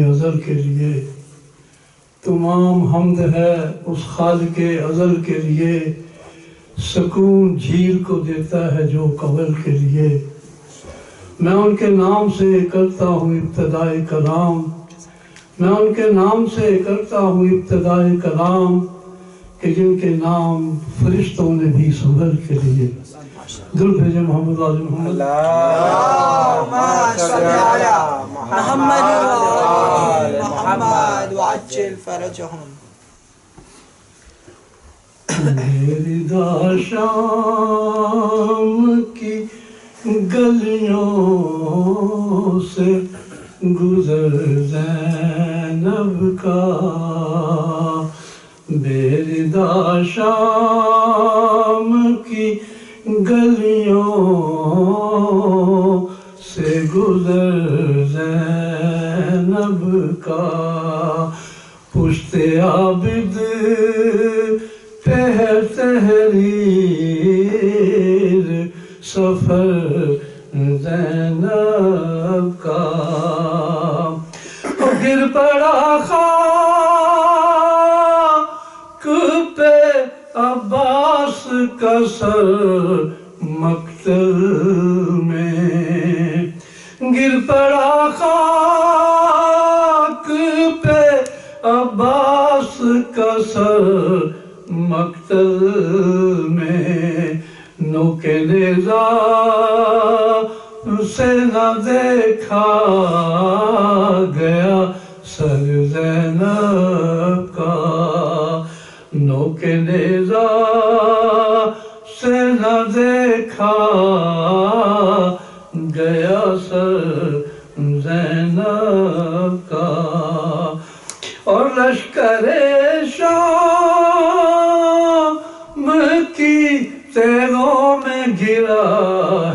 ازل کے لیے، تمام حمد ہے اس خالق ازل کے لیے، سکون جھیل کو دیتا ہے جو قبل کے لیے۔ میں ان کے نام سے کرتا ہوں ابتدائے کلام، میں ان کے نام سے کرتا ہوں ابتدائے کلام، کہ جن کے نام فرشتوں نے بھی سنبھل کے لیے۔ دل بھیجے محمد آل محمد۔ اللہم صلی علی محمد وآل محمد وعجل فرجہم۔ میری داشام کی گلیوں سے گزر زینب کا، میری داشام کی گلیوں سے گزر زینب کا، پشت عابد پہ تحریر سفر زینب کا، گر پڑا خاک پہ عباس کا سر مقتل میں، گر پڑا خاک پہ عباس کا سر مقتل میں، نوک نیزہ سے نہ دیکھا گیا سر زینب کا، نوک نیزہ سے نہ دیکھا گیا سر زینب کا، اور لشکر شام کی تیغوں میں گرا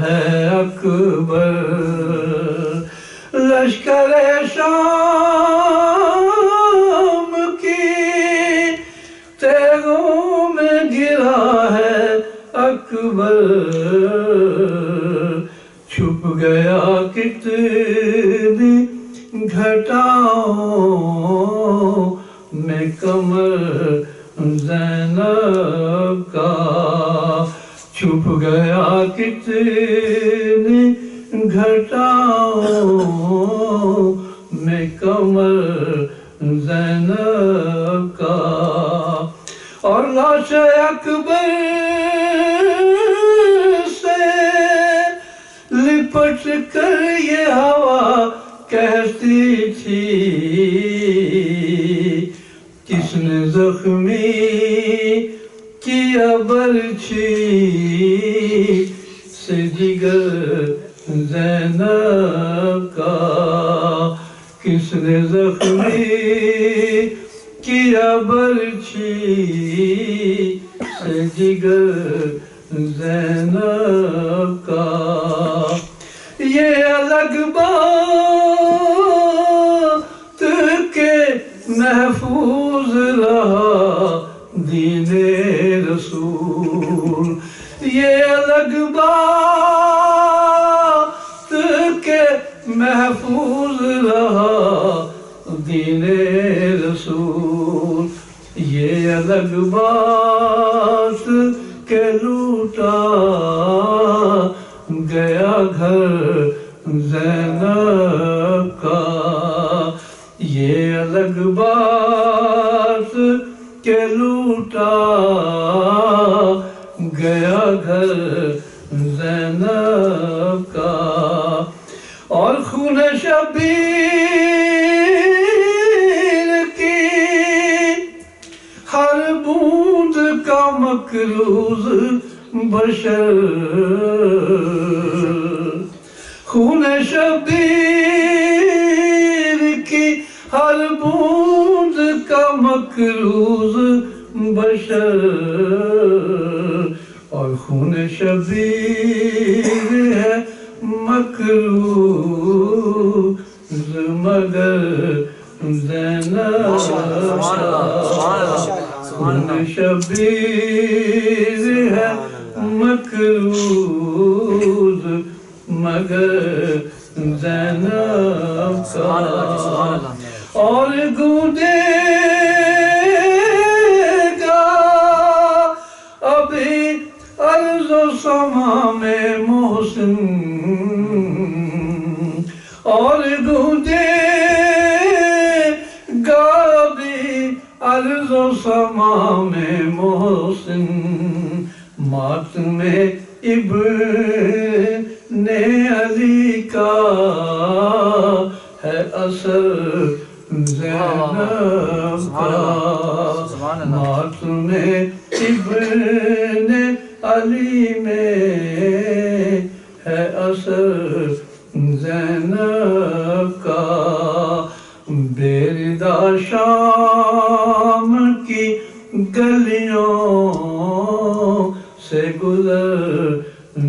ہے اکبر، لشکر شام کی تیغوں میں گرا ہے اکبر، چھپ گیا کتنی گھٹاؤں میں کمر زینب کا، چھپ گیا کتنی گھٹاؤں میں کمر زینب کا، اور لاش اکبر سے لپٹ کر یہ ہوا کہتی تھی، کس نے زخمی کیا برچھی سے جگر زینب کا، کس نے زخمی کیا برچھی سے جگر زینب کا، یہ الگ بات کہ محفوظ رہا دین رسول، یہ الگ بات کہ محفوظ رہا دین رسول، یہ الگ بات کہ لوٹا گیا گھر زینب کا، یہ الگ بات کہ لوٹا گیا گھر زینب کا، اور خون شبیر کی ہر بوند کا مکروز بشر، خون شبیر کی ہر بوند کا مکروز بشر، اور خون شبیر ہے مکروز مگر زینب خون شبیر ہے مکروز مگر زینب اور گونجے گا ابھی عرض و سما میں محسن اور گونجے گا ابھی عرض و سما میں محسن ماتم ابن علی کا ہے اثر زینب کا ماتم ابن علی میں ہے اثر زینب کا بیردہ شام کی گلیوں سے گزر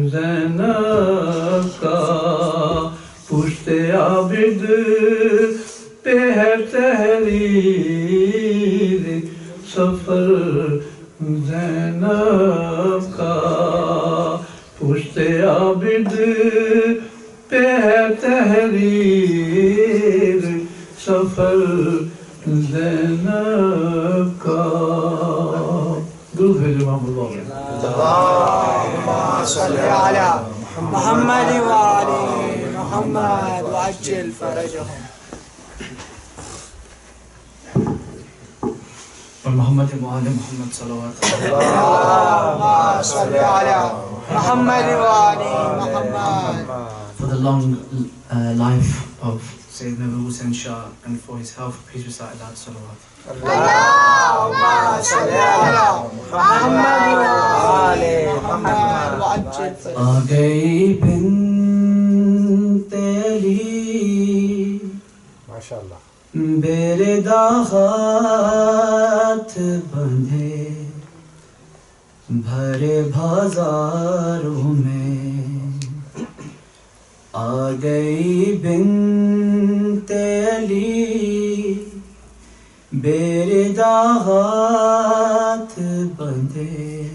زینب کا پشت عابد پہ ہے تحریر سفر زینب کا پشت عابد پہ ہے تحریر سفر زینب کا درود بھیجو محمد اللهم صل على محمد وآل محمد وعجل فرجهم محمد وآل محمد صلوات اللهم صل على محمد وآل محمد for the long life of Sayyidina Abu Hussain Shah and for his health, please recite aloud salawat. اللهم صل على محمد وآل محمد وعجل فرجهم آ گئی بنت علی ماشاءاللہ بیردہ ہاتھ بندھے بھرے بازاروں میں آ گئی بنت علی بیردہ ہاتھ بندھے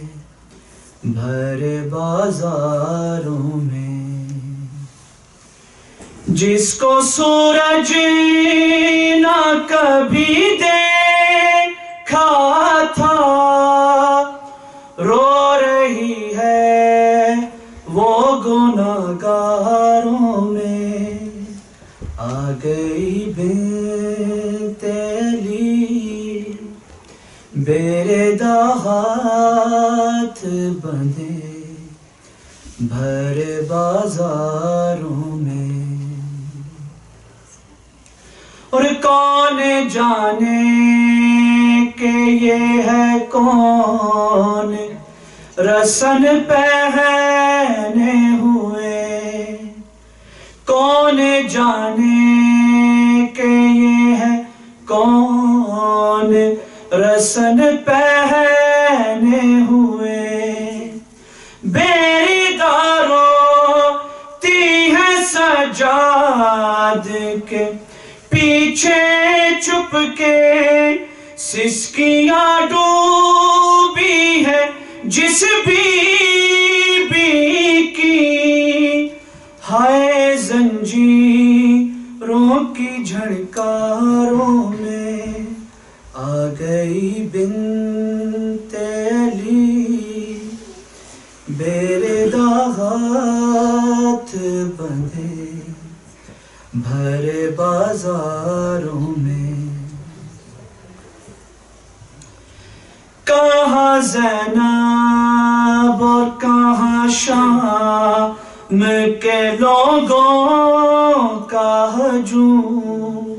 بھرے بازاروں میں جس کو سورج نہ کبھی دیکھا تھا رو رہی ہے وہ گناہگاروں میں آ گئی بنت علی بیردہ ہاتھ بندھے بھرے بازاروں میں اور کون جانے کہ یہ ہے کون رسن پہنے ہوئے کون جانے کہ یہ ہے کون رسن پہنے ہوئے بیردہ روتی ہے سجاد کے پیچھے چھپ کے سسکیاں ڈوبی ہے جس بی کی ہائے زنجیروں کی جھنکاروں میں آ گئی بنت علی بیردہ ہاتھ بندھے بھرے بازاروں میں کہاں زینب اور کہاں شام کے لوگوں کا ہجوم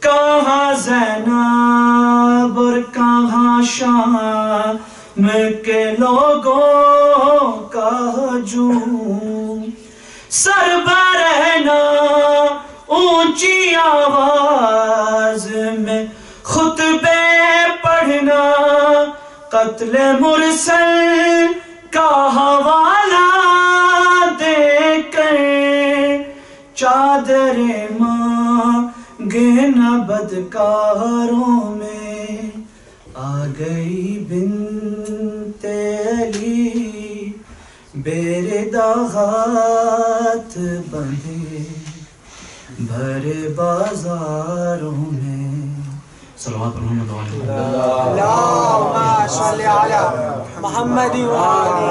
کہاں زینب اور کہاں شام کے لوگوں کا ہجوم سربرہنا اونچی آواز میں خطبے پڑھنا قتل مرسل کا حوالہ دے کر چادر مانگنا بدکاروں میں آ گئی بنت علی بیردہ ہاتھ بندھے भरे बाजारों में सलवात पर Mohammad Allahumma salli ala Muhammad wa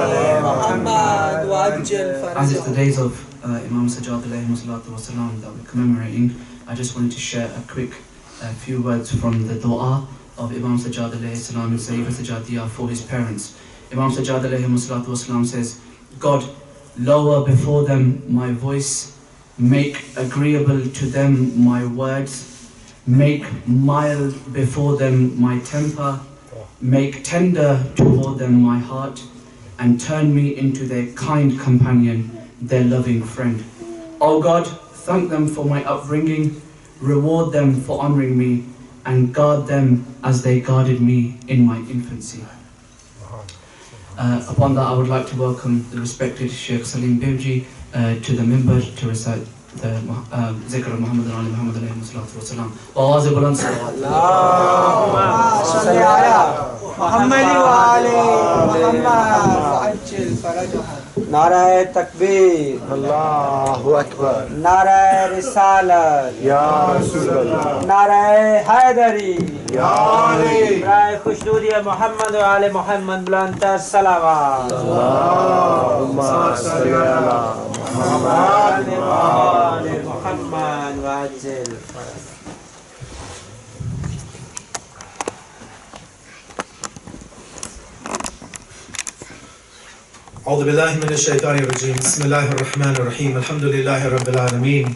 ali Muhammad wa ajil As it's the farajah. days of Imam Sajjad alayhi salatu wasalam that we're commemorating, I just wanted to share a quick few words from the dua of Imam Sajjad alayhi salam and Sayyid Sajjadiyah for his parents. Imam Sajjad alayhi salatu wasalam says, God, lower before them my voice, make agreeable to them my words, make mild before them my temper, make tender toward them my heart, and turn me into their kind companion, their loving friend. O God, thank them for my upbringing, reward them for honouring me, and guard them as they guarded me in my infancy. Upon that, I would like to welcome the respected Sheikh Saleem Bimji to the minbar to recite the zikr of Muhammad Ali Muhammad alayhi salatu wa salam. Awaz buland salawat. Allahumma salli ala Muhammad wa ali Muhammad wa ajil farajah. Nare takbir, Allahu Akbar, Nare risalat, Ya Rasulullah, Nare Haidari, Ya Ali, Nare khushnudi Muhammad wa ali Muhammad blantar salawat. Allahumma salli ala Muhammad wa ali Muhammad wa ajil farajah. أعوذ بالله من الشيطان الرجيم بسم الله الرحمن الرحيم الحمد لله رب العالمين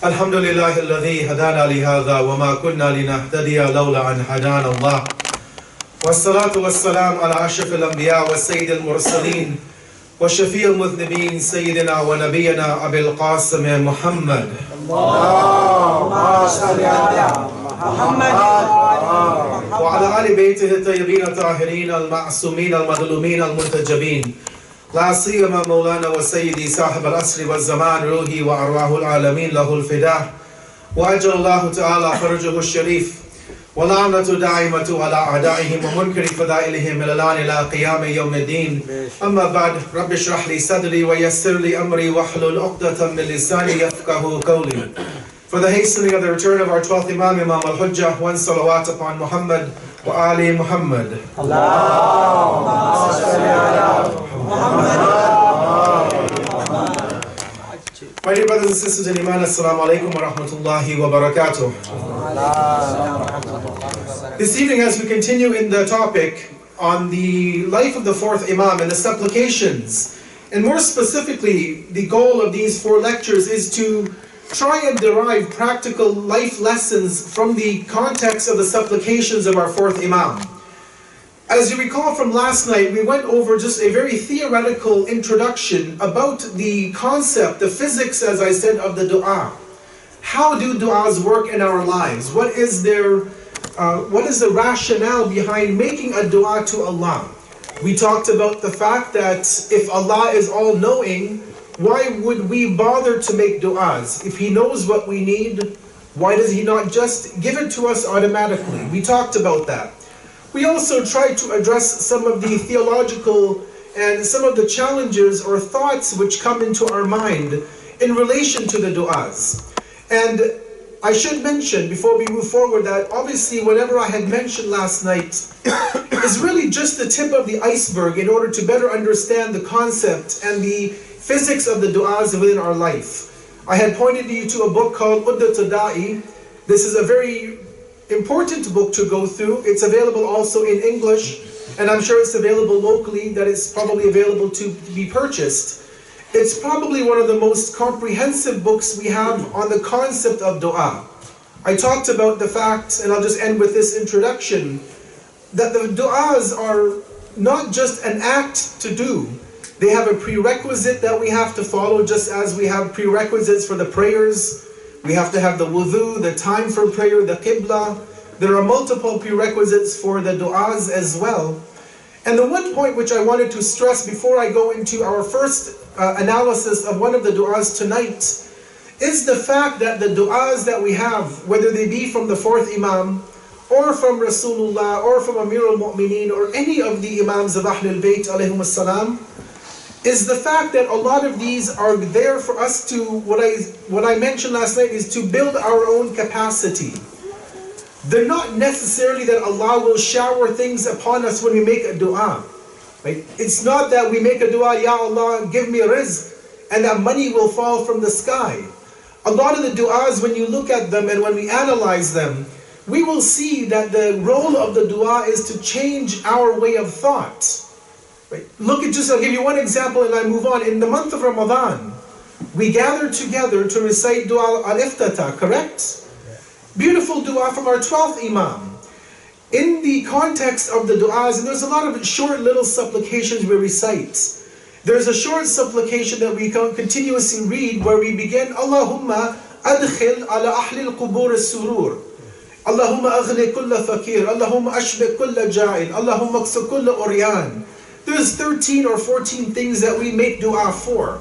الحمد لله الذي هدانا لهذا وما كنا لنهتدي لولا أن هدانا الله والصلاة والسلام على أشرف الأنبياء والسيد المرسلين وشفيع المذنبين سيدنا ونبينا أبي القاسم محمد اللهم صل على محمد وعلى آل بيته الطيبين الطاهرين المعصومين المظلومين المنتجبين لا سيما مولانا وسيدي صاحب العصر والزمان روحي وأرواح العالمين له الفداء وأجل الله تعالى فرجه الشريف ولعنة دائمة على أعدائهم ومنكر فضائلهم إلى الآن إلى قيام يوم الدين أما بعد رب اشرح لي صدري ويسر لي أمري واحلل عقدة من لساني يفقهوا قولي. For the hastening of the return of our 12th Imam, Imam al-Hujjah, one salawat upon Muhammad wa Ali Muhammad. Allahumma salli ala Muhammad. My dear brothers and sisters in Iman, Assalamu alaikum wa rahmatullahi wa barakatuh. This evening, as we continue in the topic on the life of the fourth Imam and the supplications, and more specifically, the goal of these 4 lectures is to try and derive practical life lessons from the context of the supplications of our fourth Imam. As you recall from last night, we went over just a very theoretical introduction about the concept, the physics, as I said, of the dua. How do du'as work in our lives? What is the rationale behind making a dua to Allah? We talked about the fact that if Allah is all-knowing, why would we bother to make du'as? If He knows what we need, why does He not just give it to us automatically? We talked about that. We also tried to address some of the theological and some of the challenges or thoughts which come into our mind in relation to the du'as. And I should mention before we move forward that obviously whatever I had mentioned last night is really just the tip of the iceberg in order to better understand the concept and the physics of the du'as within our life. I had pointed you to a book called Uddat Da'i. This is a very important book to go through. It's available also in English, and I'm sure it's available locally, that it's probably available to be purchased. It's probably one of the most comprehensive books we have on the concept of dua. I talked about the fact, and I'll just end with this introduction, that the du'as are not just an act to do. They have a prerequisite that we have to follow, just as we have prerequisites for the prayers. We have to have the wudu, the time for prayer, the qibla. There are multiple prerequisites for the du'as as well. And the one point which I wanted to stress before I go into our first analysis of one of the du'as tonight is the fact that the du'as that we have, whether they be from the fourth Imam, or from Rasulullah, or from Amir al-Mu'mineen, or any of the Imams of Ahlul Bayt alayhim as-salam, is the fact that a lot of these are there for us to, what I mentioned last night, is to build our own capacity. They're not necessarily that Allah will shower things upon us when we make a dua. Right? It's not that we make a dua, Ya Allah, give me rizq, and that money will fall from the sky. A lot of the du'as, when you look at them and when we analyze them, we will see that the role of the dua is to change our way of thought. Right? I'll give you one example and I move on. In the month of Ramadan, we gather together to recite dua al-iftatah, correct? Beautiful dua from our 12th Imam. In the context of the du'as, and there's a lot of short little supplications we recite. There's a short supplication that we continuously read where we begin, Allahumma adkhil ala ahli al-qubur as-surur. Allahumma aghni kulla fakir. Allahumma ashbik kulla ja'il. Allahumma aksa kulla uryan. There's 13 or 14 things that we make dua for.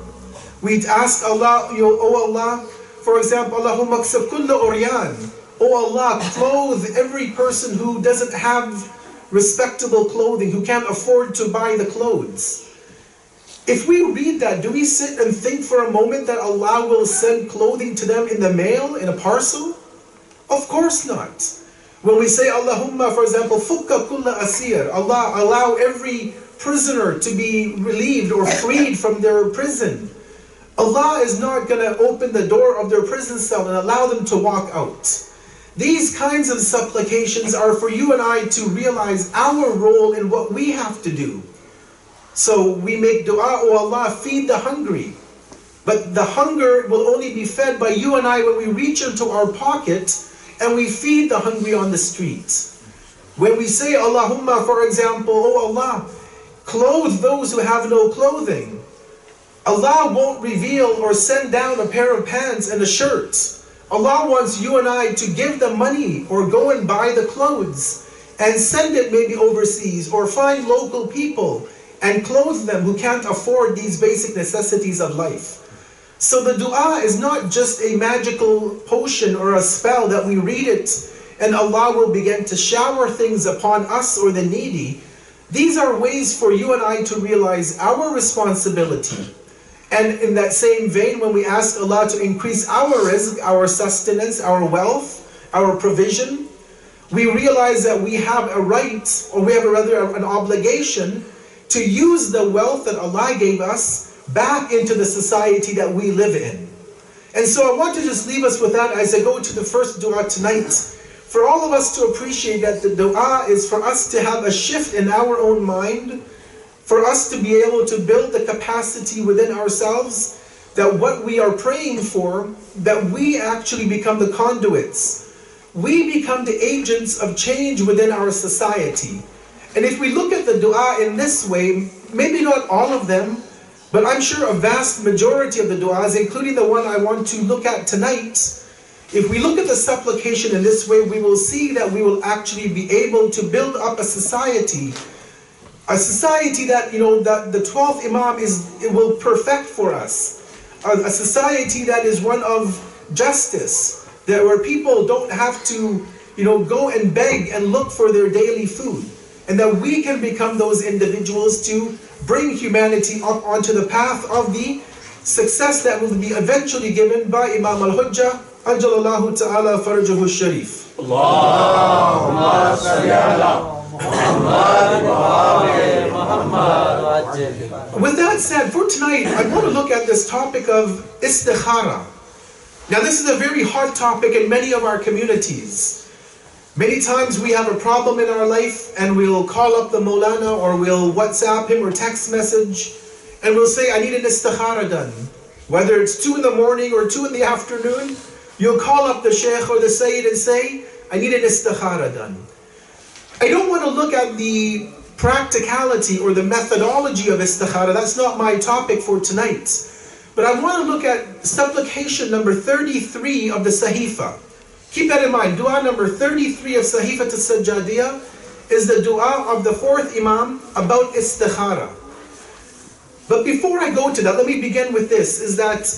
We'd ask Allah, oh Allah, for example, Allahumma aksa kulla uryan. Oh Allah, clothe every person who doesn't have respectable clothing, who can't afford to buy the clothes. If we read that, do we sit and think for a moment that Allah will send clothing to them in the mail, in a parcel? Of course not. When we say Allahumma, for example, fukka kulla asir, Allah, allow every prisoner to be relieved or freed from their prison. Allah is not going to open the door of their prison cell and allow them to walk out. These kinds of supplications are for you and I to realize our role in what we have to do. So we make dua, oh Allah, feed the hungry. But the hunger will only be fed by you and I when we reach into our pocket and we feed the hungry on the street. When we say Allahumma, for example, oh Allah, clothe those who have no clothing. Allah won't reveal or send down a pair of pants and a shirt. Allah wants you and I to give the money or go and buy the clothes and send it maybe overseas or find local people and clothe them who can't afford these basic necessities of life. So the dua is not just a magical potion or a spell that we read it and Allah will begin to shower things upon us or the needy. These are ways for you and I to realize our responsibility. And in that same vein, when we ask Allah to increase our rizq, our sustenance, our wealth, our provision, we realize that we have a right, or we have an obligation to use the wealth that Allah gave us back into the society that we live in. And so I want to just leave us with that as I go to the first dua tonight. For all of us to appreciate that the dua is for us to have a shift in our own mind, for us to be able to build the capacity within ourselves, that what we are praying for, that we actually become the conduits. We become the agents of change within our society. And if we look at the dua in this way, maybe not all of them, but I'm sure a vast majority of the duas, including the one I want to look at tonight, if we look at the supplication in this way, we will see that we will actually be able to build up a society that, that the 12th Imam will perfect for us. A society that is one of justice, where people don't have to, go and beg and look for their daily food. And that we can become those individuals to bring humanity up onto the path of the success that will be eventually given by Imam al-Hujjah, Ajalallahu Ta'ala Farajahu Sharif. Allahumma salli ala With that said, for tonight, I want to look at this topic of Istikhara. Now this is a very hot topic in many of our communities. Many times we have a problem in our life and we'll call up the Maulana or we'll WhatsApp him or text message and we'll say, I need an Istikhara done. Whether it's 2 in the morning or 2 in the afternoon, you'll call up the Sheikh or the Sayyid and say, I need an Istikhara done. I don't want to look at the practicality or the methodology of Istikhara. That's not my topic for tonight. But I want to look at supplication number 33 of the Sahifa. Keep that in mind. Dua number 33 of Sahifa As-Sajjadiyah is the dua of the 4th Imam about Istikhara. But before I go to that, let me begin with this, is that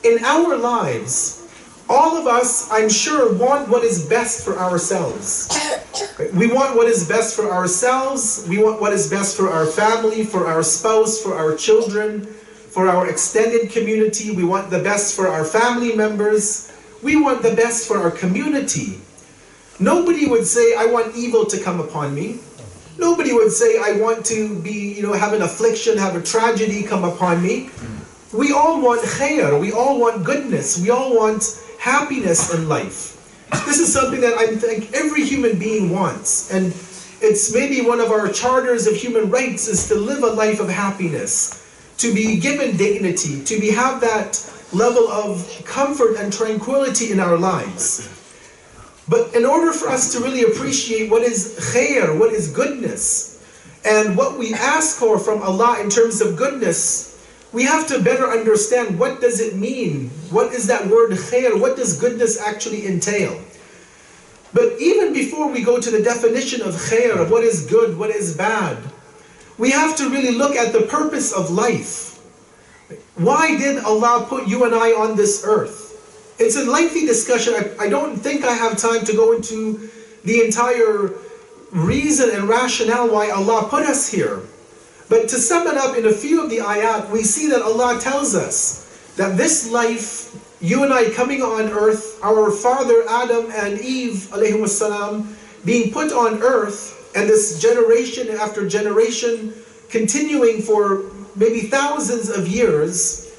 in our lives, All of us, I'm sure, want what is best for ourselves. We want what is best for ourselves. We want what is best for our family, for our spouse, for our children, for our extended community. We want the best for our family members. We want the best for our community. Nobody would say, I want evil to come upon me. Nobody would say, I want to be, have an affliction, have a tragedy come upon me. We all want khair. We all want goodness. We all want happiness in life. This is something that I think every human being wants. And it's maybe one of our charters of human rights is to live a life of happiness, to be given dignity, to have that level of comfort and tranquility in our lives. But in order for us to really appreciate what is khair, what is goodness, and what we ask for from Allah in terms of goodness, we have to better understand what does it mean? What is that word khair? What does goodness actually entail? But even before we go to the definition of khair, of what is good, what is bad, we have to really look at the purpose of life. Why did Allah put you and I on this earth? It's a lengthy discussion. I don't think I have time to go into the entire reason and rationale why Allah put us here. But to sum it up in a few of the ayat, we see that Allah tells us that this life, you and I coming on earth, our father Adam and Eve alayhim salam, being put on earth, and this generation after generation continuing for maybe thousands of years,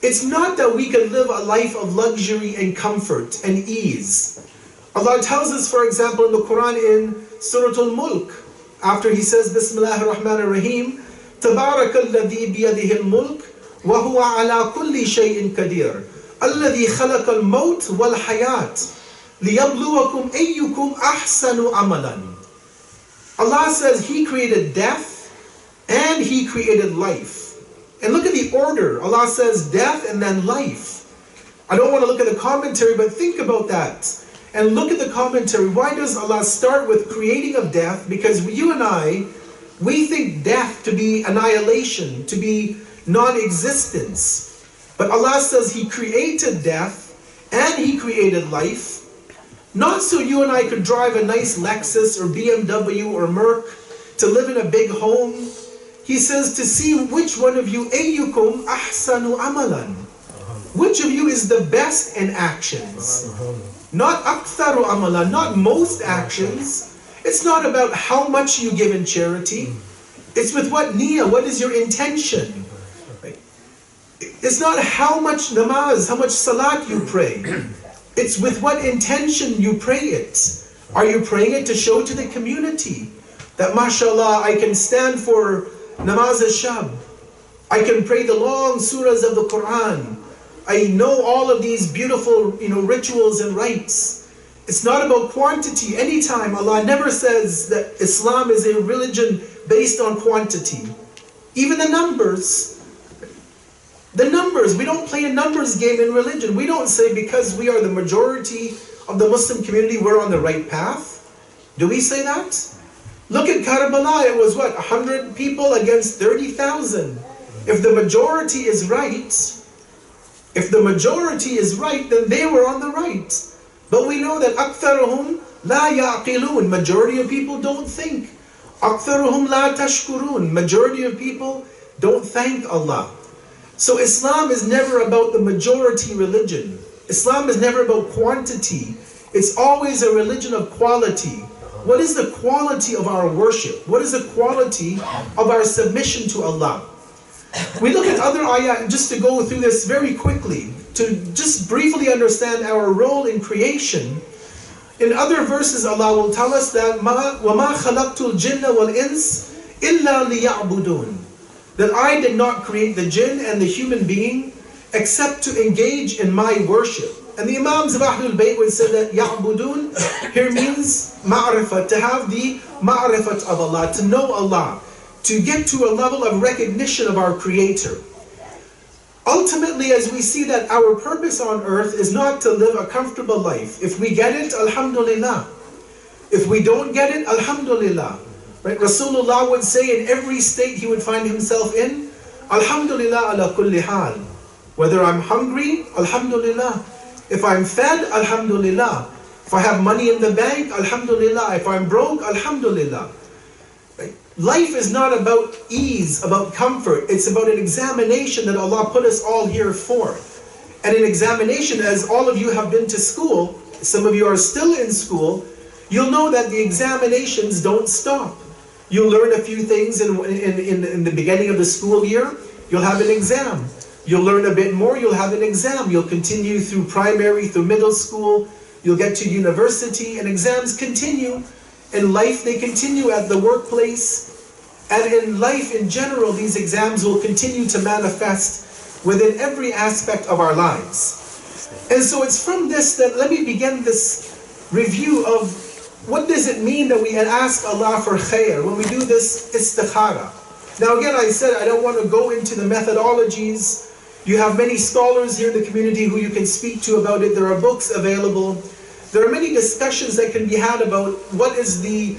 it's not that we can live a life of luxury and comfort and ease. Allah tells us, for example, in the Quran in Surah Al-Mulk, after He says, Bismillahir Rahmanir Rahim, تبارك الذي بيده الملك وهو على كل شيء قدير الذي خلق الموت والحياة ليبلوكم أيكم أحسن عملا. Allah says He created death and He created life. And look at the order. Allah says death and then life. I don't want to look at the commentary, but think about that. And look at the commentary. Why does Allah start with creating of death? Because you and I, we think death to be annihilation, to be non-existence. But Allah says He created death and He created life, not so you and I could drive a nice Lexus or BMW or Merc, to live in a big home. He says to see which one of you, ayyukum ahsanu amalan. Which of you is the best in actions? Not aktharu amalan, not most actions. It's not about how much you give in charity. It's with what niyyah, what is your intention? It's not how much namaz, how much salat you pray. It's with what intention you pray it. Are you praying it to show to the community that mashallah, I can stand for namaz al-shab, I can pray the long surahs of the Quran, I know all of these beautiful rituals and rites. It's not about quantity. Anytime Allah never says that Islam is a religion based on quantity. Even the numbers, we don't play a numbers game in religion. We don't say because we are the majority of the Muslim community we're on the right path. Do we say that? Look at Karbala, it was what, 100 people against 30,000. If the majority is right, then they were on the right. But we know that أَكْثَرُهُمْ لَا يَعْقِلُونَ, majority of people don't think. أَكْثَرُهُمْ لَا تَشْكُرُونَ, majority of people don't thank Allah. So Islam is never about the majority religion. Islam is never about quantity. It's always a religion of quality. What is the quality of our worship? What is the quality of our submission to Allah? We look at other ayat, just to go through this very quickly, to just briefly understand our role in creation. In other verses, Allah will tell us that وَمَا خَلَقْتُ الْجِنَّ وَالْإِنسِ إِلَّا لِيَعْبُدُونَ, that I did not create the jinn and the human being except to engage in my worship. And the Imams of Ahlul Bayt would say that ya'budun here means ma'rifat, to have the ma'rifat of Allah, to know Allah, to get to a level of recognition of our Creator. Ultimately, as we see that our purpose on earth is not to live a comfortable life. If we get it, alhamdulillah. If we don't get it, alhamdulillah. Right? Rasulullah would say in every state he would find himself in, alhamdulillah ala kulli hal. Whether I'm hungry, alhamdulillah. If I'm fed, alhamdulillah. If I have money in the bank, alhamdulillah. If I'm broke, alhamdulillah. Right? Life is not about ease, about comfort. It's about an examination that Allah put us all here for. And an examination, as all of you have been to school, some of you are still in school, you'll know that the examinations don't stop. You'll learn a few things in the beginning of the school year, you'll have an exam. You'll learn a bit more, you'll have an exam. You'll continue through primary, through middle school, you'll get to university, and exams continue. In life, they continue at the workplace. And in life in general, these exams will continue to manifest within every aspect of our lives. And so it's from this that let me begin this review of what does it mean that we ask Allah for khair when we do this istikhara. Now again, I said I don't want to go into the methodologies. You have many scholars here in the community who you can speak to about it. There are books available. There are many discussions that can be had about what is the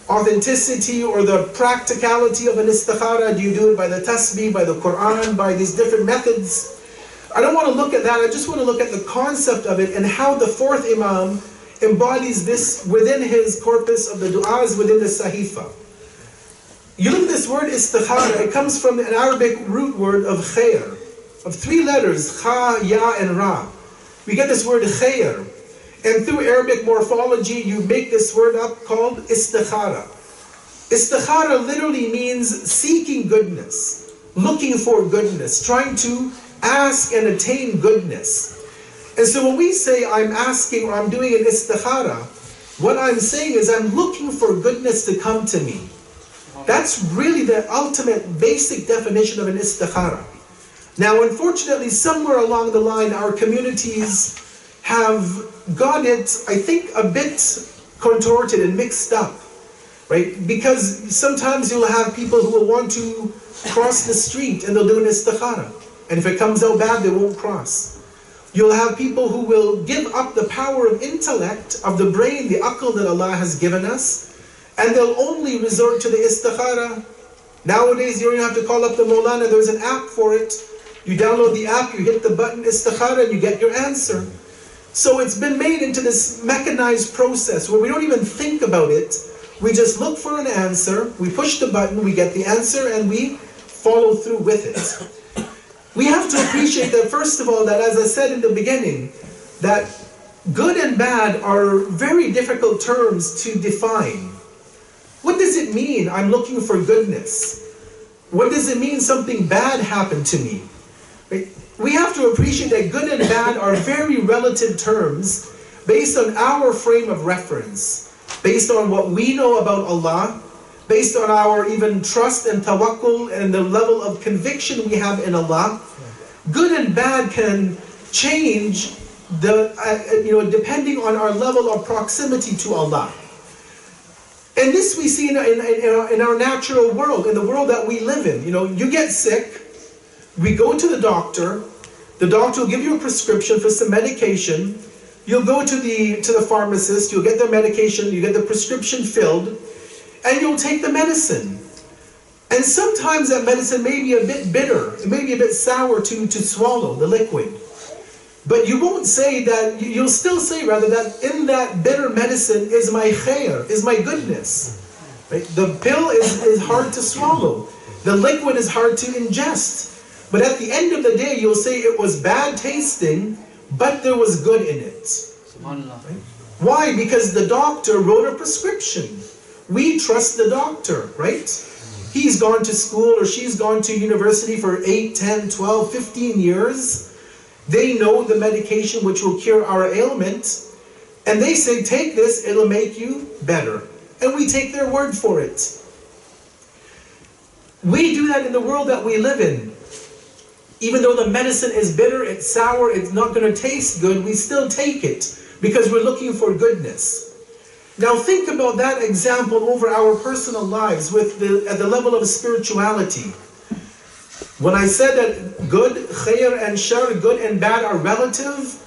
authenticity or the practicality of an istikhara. Do you do it by the tasbih, by the Quran, by these different methods? I don't want to look at that. I just want to look at the concept of it and how the fourth Imam embodies this within his corpus of the du'as within the sahifa. You look at this word istikhara, it comes from an Arabic root word of khair, of 3 letters, kha, ya, and ra. We get this word khair. And through Arabic morphology, you make this word up called istikhara. Istikhara literally means seeking goodness, looking for goodness, trying to ask and attain goodness. And so when we say I'm asking or I'm doing an istikhara, what I'm saying is I'm looking for goodness to come to me. That's really the ultimate basic definition of an istikhara. Now unfortunately, somewhere along the line, our communities have got it, I think, a bit contorted and mixed up, right? Because sometimes you'll have people who will want to cross the street and they'll do an istikhara. And if it comes out bad, they won't cross. You'll have people who will give up the power of intellect, of the brain, the aql that Allah has given us, and they'll only resort to the istikhara. Nowadays, you don't even have to call up the Maulana, there's an app for it. You download the app, you hit the button istikhara, and you get your answer. So it's been made into this mechanized process where we don't even think about it. We just look for an answer, we push the button, we get the answer, and we follow through with it. We have to appreciate that, first of all, that as I said in the beginning, that good and bad are very difficult terms to define. What does it mean I'm looking for goodness? What does it mean something bad happened to me? Right? We have to appreciate that good and bad are very relative terms based on our frame of reference, based on what we know about Allah, based on our even trust and tawakkul and the level of conviction we have in Allah. Good and bad can change depending on our level of proximity to Allah. And this we see in our natural world, in the world that we live in. You get sick, we go to the doctor will give you a prescription for some medication, you'll go to the pharmacist, you'll get the medication, you get the prescription filled, and you'll take the medicine. And sometimes that medicine may be a bit bitter, it may be a bit sour to swallow, the liquid. But you won't say that, you'll still say rather that in that bitter medicine is my khair, is my goodness. Right? The pill is hard to swallow. The liquid is hard to ingest. But at the end of the day, you'll say it was bad tasting, but there was good in it. Right? Why? Because the doctor wrote a prescription. We trust the doctor, right? He's gone to school or she's gone to university for 8, 10, 12, 15 years. They know the medication which will cure our ailment. And they say, take this, it'll make you better. And we take their word for it. We do that in the world that we live in. Even though the medicine is bitter, it's sour, it's not going to taste good, we still take it because we're looking for goodness. Now think about that example over our personal lives at the level of spirituality. When I said that good, khair and shar, good and bad are relative,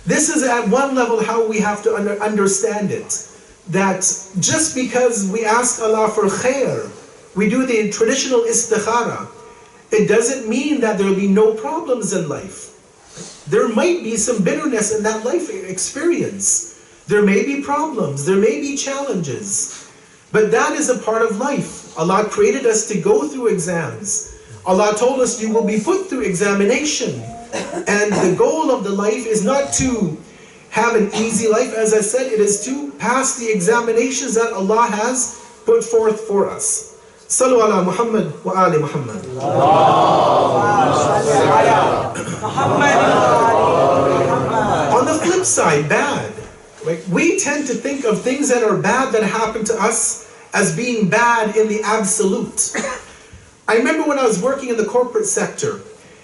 this is at one level how we have to understand it. That just because we ask Allah for khair, we do the traditional istikhara, it doesn't mean that there will be no problems in life. There might be some bitterness in that life experience. There may be problems, there may be challenges, but that is a part of life. Allah created us to go through exams. Allah told us you will be put through examination. And the goal of the life is not to have an easy life. As I said, it is to pass the examinations that Allah has put forth for us. Sallu ala Muhammad wa ali Muhammad. On the flip side, bad. Right? We tend to think of things that are bad that happen to us as being bad in the absolute. I remember when I was working in the corporate sector,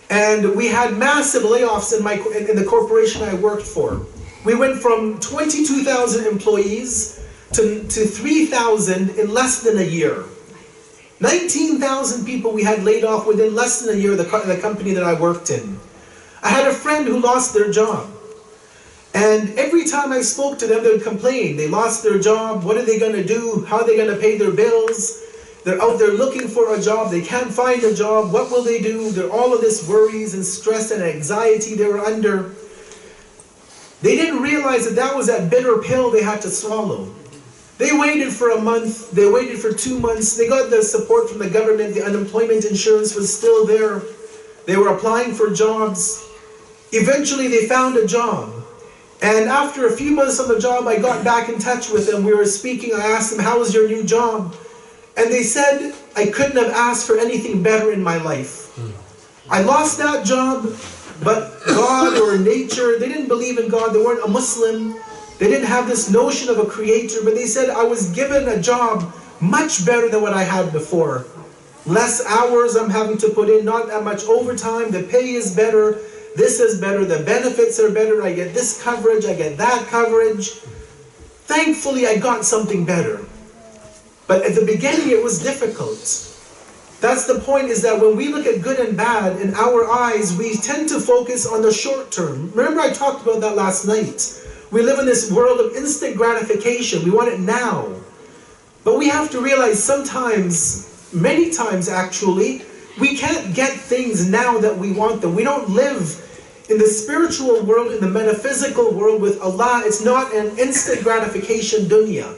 and we had massive layoffs in the corporation I worked for. We went from 22,000 employees to 3,000 in less than a year. 19,000 people we had laid off within less than a year, the company that I worked in. I had a friend who lost their job. And every time I spoke to them, they would complain. They lost their job. What are they going to do? How are they going to pay their bills? They're out there looking for a job. They can't find a job. What will they do? There are all of this worries and stress and anxiety they were under. They didn't realize that that was that bitter pill they had to swallow. They waited for a month. They waited for 2 months. They got the support from the government. The unemployment insurance was still there. They were applying for jobs. Eventually, they found a job. And after a few months on the job, I got back in touch with them. We were speaking. I asked them, how was your new job? And they said, I couldn't have asked for anything better in my life. I lost that job, but God or nature, they didn't believe in God. They weren't a Muslim. They didn't have this notion of a creator. But they said, I was given a job much better than what I had before. Less hours I'm having to put in, not that much overtime. The pay is better. This is better. The benefits are better. I get this coverage. I get that coverage. Thankfully, I got something better. But at the beginning, it was difficult. That's the point, is that when we look at good and bad in our eyes, we tend to focus on the short term. Remember, I talked about that last night. We live in this world of instant gratification. We want it now. But we have to realize sometimes, many times actually, we can't get things now that we want them. We don't live in the spiritual world, in the metaphysical world with Allah. It's not an instant gratification dunya.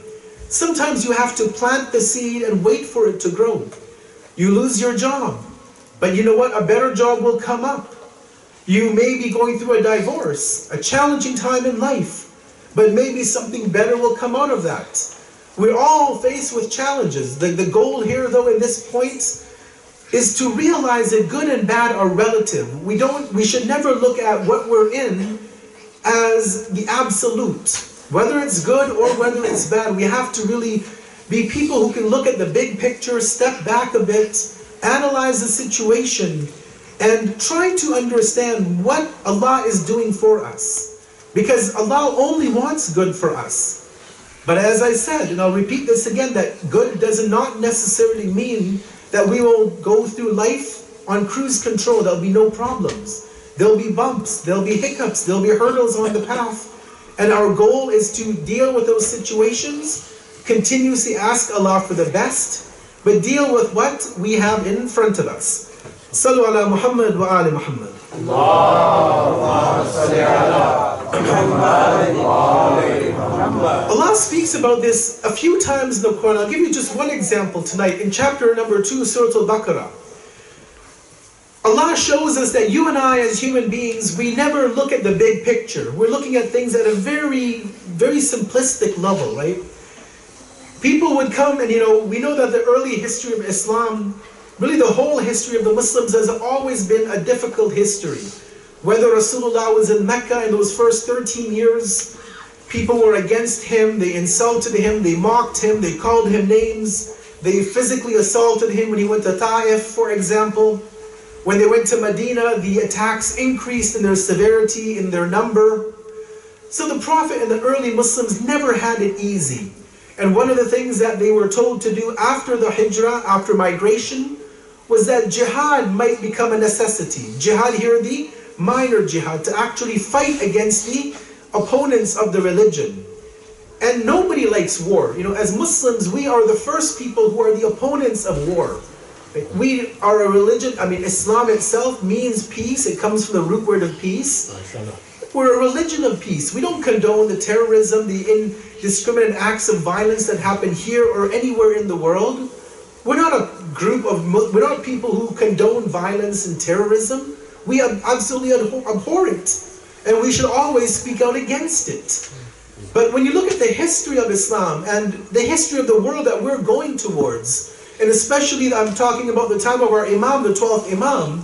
Sometimes you have to plant the seed and wait for it to grow. You lose your job, but you know what? A better job will come up. You may be going through a divorce, a challenging time in life, but maybe something better will come out of that. We're all faced with challenges. The goal here, though, in this point, is to realize that good and bad are relative. We should never look at what we're in as the absolute. Whether it's good or whether it's bad, we have to really be people who can look at the big picture, step back a bit, analyze the situation, and try to understand what Allah is doing for us. Because Allah only wants good for us. But as I said, and I'll repeat this again, that good does not necessarily mean that we will go through life on cruise control. There'll be no problems. There'll be bumps. There'll be hiccups. There'll be hurdles on the path. And our goal is to deal with those situations, continuously ask Allah for the best, but deal with what we have in front of us. Sallu ala Muhammad wa ali Muhammad. Allah speaks about this a few times in the Quran. I'll give you just one example tonight. In chapter number 2, Surah Al-Baqarah, Allah shows us that you and I as human beings, we never look at the big picture. We're looking at things at a very, very simplistic level, right? People would come and, we know that the early history of Islam, really the whole history of the Muslims has always been a difficult history. Whether Rasulullah was in Mecca in those first 13 years, people were against him, they insulted him, they mocked him, they called him names, they physically assaulted him when he went to Ta'if, for example. When they went to Medina, the attacks increased in their severity, in their number. So the Prophet and the early Muslims never had it easy. And one of the things that they were told to do after the hijrah, after migration, was that jihad might become a necessity. Jihad here, the minor jihad, to actually fight against the opponents of the religion. And nobody likes war. As Muslims, we are the first people who are the opponents of war. We are a religion, Islam itself means peace. It comes from the root word of peace. We're a religion of peace. We don't condone the terrorism, the indiscriminate acts of violence that happen here or anywhere in the world. We're not we're not people who condone violence and terrorism. We are absolutely abhor it. And we should always speak out against it. But when you look at the history of Islam and the history of the world that we're going towards, and especially I'm talking about the time of our Imam, the 12th Imam,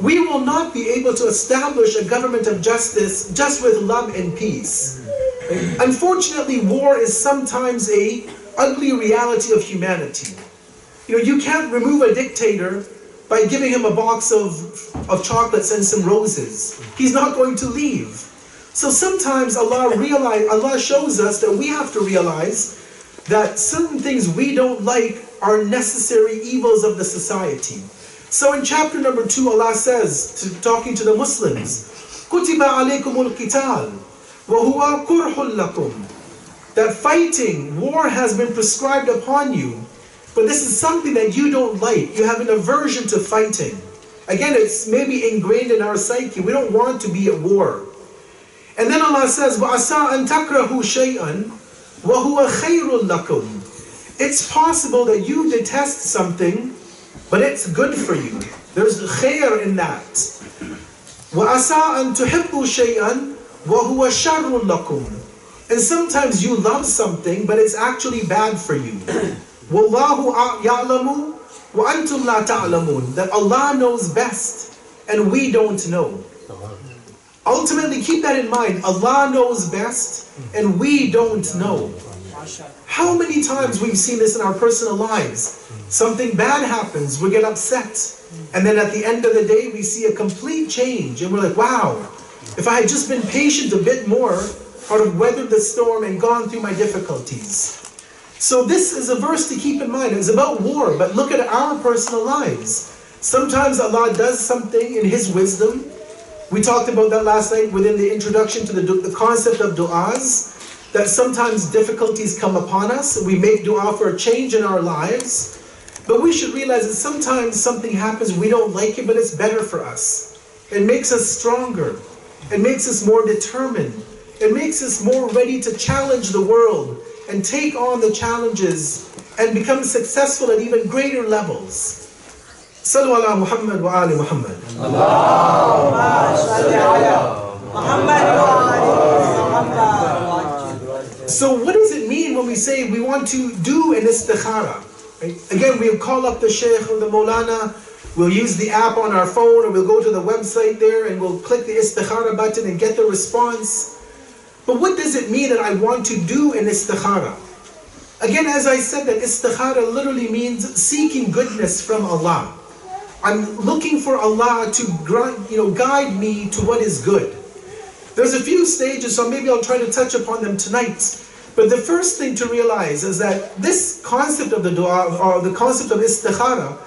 we will not be able to establish a government of justice just with love and peace. Unfortunately, war is sometimes an ugly reality of humanity. You can't remove a dictator by giving him a box of chocolates and some roses. He's not going to leave. So sometimes Allah shows us that we have to realize that certain things we don't like are necessary evils of the society. So in chapter number 2, Allah says, talking to the Muslims, كُتِبَ عَلَيْكُمُ الْقِتَالِ وَهُوَ كُرْحٌ لَكُمْ. That fighting, war has been prescribed upon you, but this is something that you don't like. You have an aversion to fighting. Again, it's maybe ingrained in our psyche. We don't want to be at war. And then Allah says, وَعَسَىٰ أَن تَكْرَهُ شَيْئًا وَهُوَ خَيْرٌ لَكُمْ. It's possible that you detest something, but it's good for you. There's khair in that. وَعَسَىٰ أَن تُحِبُّوا شَيْئًا وَهُوَ شَرٌ لَكُمْ. And sometimes you love something, but it's actually bad for you. وَاللَّهُ يَعْلَمُ وَأَنْتُمْ لَا تَعْلَمُونَ. That Allah knows best, and we don't know. Ultimately, keep that in mind. Allah knows best, and we don't know. How many times we've seen this in our personal lives? Something bad happens, we get upset. And then at the end of the day, we see a complete change. And we're like, wow, if I had just been patient a bit more, I would have weathered the storm and gone through my difficulties. So this is a verse to keep in mind. It's about war, but look at our personal lives. Sometimes Allah does something in His wisdom. We talked about that last night within the introduction to the concept of du'as, that sometimes difficulties come upon us, and we make du'a for a change in our lives. But we should realize that sometimes something happens, we don't like it, but it's better for us. It makes us stronger. It makes us more determined. It makes us more ready to challenge the world and take on the challenges and become successful at even greater levels. Sallu ala Muhammad wa ali Muhammad. Allahumma salli ala Muhammad wa ali Muhammad. So what does it mean when we say we want to do an istikhara? Right? Again, we'll call up the Sheikh or the Maulana, we'll use the app on our phone, or we'll go to the website there and we'll click the istikhara button and get the response. But what does it mean that I want to do an istikhara? Again, as I said, that istikhara literally means seeking goodness from Allah. I'm looking for Allah to guide me to what is good. There's a few stages, so maybe I'll try to touch upon them tonight. But the first thing to realize is that this concept of the dua, or the concept of istikhara,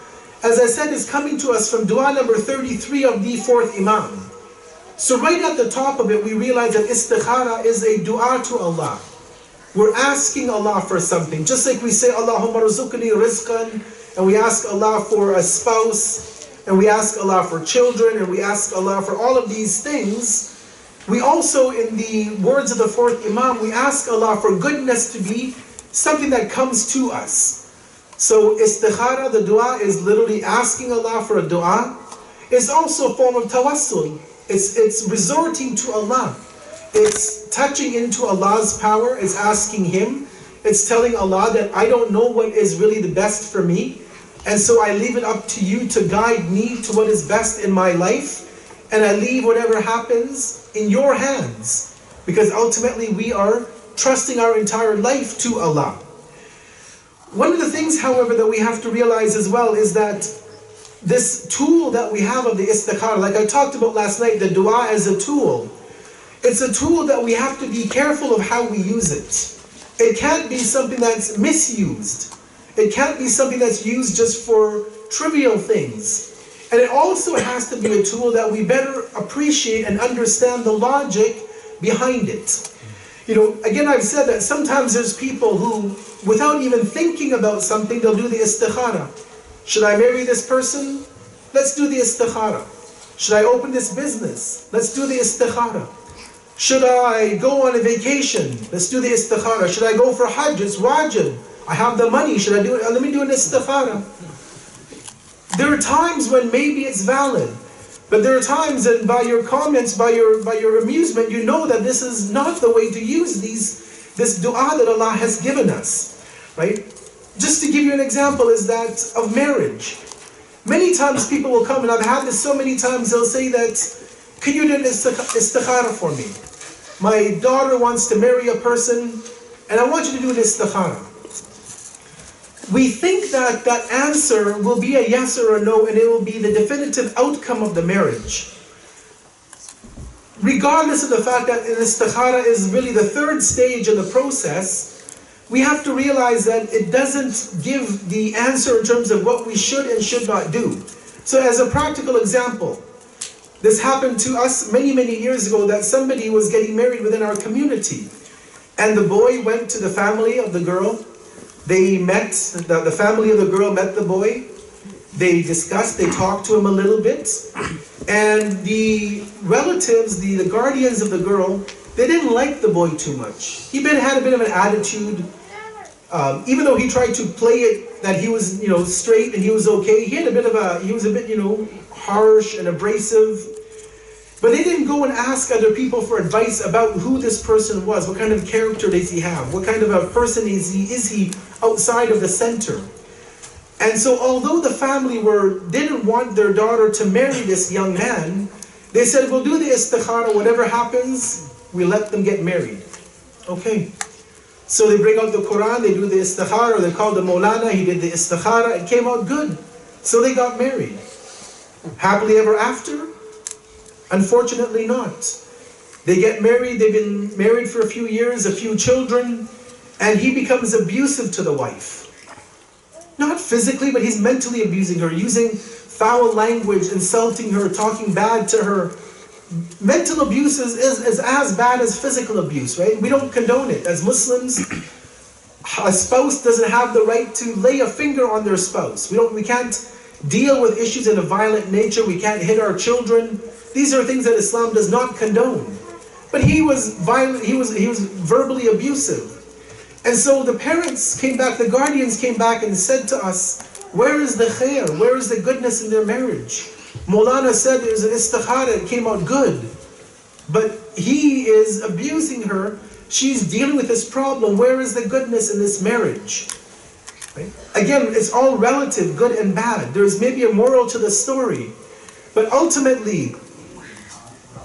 as I said, is coming to us from dua number 33 of the 4th Imam. So right at the top of it, we realize that istikhara is a dua to Allah. We're asking Allah for something. Just like we say, Allahumma rizukni rizqan, and we ask Allah for a spouse, and we ask Allah for children, and we ask Allah for all of these things. We also, in the words of the 4th Imam, we ask Allah for goodness to be something that comes to us. So istikhara, the dua, is literally asking Allah for a dua. It's also a form of tawassul. It's resorting to Allah. It's touching into Allah's power. It's asking Him. It's telling Allah that I don't know what is really the best for me, and so I leave it up to you to guide me to what is best in my life, and I leave whatever happens in your hands, because ultimately we are trusting our entire life to Allah. One of the things, however, that we have to realize as well is that this tool that we have of the istikhara, like I talked about last night, the dua as a tool, it's a tool that we have to be careful of how we use it. It can't be something that's misused. It can't be something that's used just for trivial things. And it also has to be a tool that we better appreciate and understand the logic behind it. Again, I've said that sometimes there's people who, without even thinking about something, they'll do the istikhara. Should I marry this person? Let's do the istikhara. Should I open this business? Let's do the istikhara. Should I go on a vacation? Let's do the istikhara. Should I go for hajj? It's wajib. I have the money. Should I do it? Let me do an istikhara. There are times when maybe it's valid, but there are times, and by your comments, by your amusement, you know that this is not the way to use this dua that Allah has given us, right? Just to give you an example is that of marriage. Many times people will come, and I've had this so many times, they'll say that, can you do an istikhara for me? My daughter wants to marry a person, and I want you to do an istikhara. We think that that answer will be a yes or a no, and it will be the definitive outcome of the marriage. Regardless of the fact that an istikhara is really the third stage of the process, we have to realize that it doesn't give the answer in terms of what we should and should not do. So as a practical example, this happened to us many, many years ago, that somebody was getting married within our community. And the boy went to the family of the girl. They met, the family of the girl met the boy. They discussed, they talked to him a little bit. And the relatives, the guardians of the girl, they didn't like the boy too much. He had a bit of an attitude. Even though he tried to play it that he was, straight and he was okay, he was a bit, harsh and abrasive. But they didn't go and ask other people for advice about who this person was. What kind of character does he have? What kind of a person is he outside of the center? And so although the family didn't want their daughter to marry this young man, they said, we'll do the istikhara, whatever happens, we let them get married. Okay. So they bring out the Quran, they do the istikhara, they call the Maulana, he did the istikhara, it came out good. So they got married. Happily ever after? Unfortunately not. They get married, they've been married for a few years, a few children, and he becomes abusive to the wife. Not physically, but he's mentally abusing her, using foul language, insulting her, talking bad to her. Mental abuse is as bad as physical abuse, right? We don't condone it. As Muslims, a spouse doesn't have the right to lay a finger on their spouse. We can't deal with issues in a violent nature. We can't hit our children. These are things that Islam does not condone. But he was violent, he was verbally abusive. And so the parents came back, the guardians came back and said to us, where is the khair? Where is the goodness in their marriage? Maulana said there's an istikhara, it came out good. But he is abusing her. She's dealing with this problem. Where is the goodness in this marriage? Right? Again, it's all relative, good and bad. There's maybe a moral to the story. But ultimately,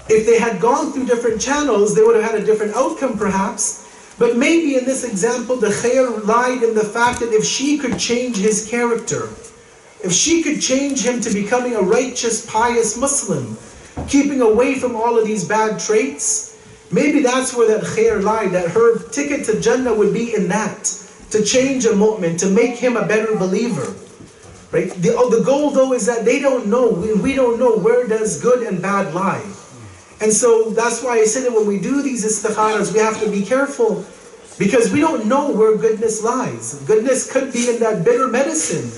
if they had gone through different channels, they would have had a different outcome perhaps. But maybe in this example, the khair lied in the fact that if she could change his character, if she could change him to becoming a righteous, pious Muslim, keeping away from all of these bad traits, maybe that's where that khair lied, that her ticket to Jannah would be in that, to change a mu'min, to make him a better believer. Right? The goal though is that they don't know, we don't know where does good and bad lie. And so that's why I said that when we do these istikharas, we have to be careful, because we don't know where goodness lies. Goodness could be in that bitter medicine.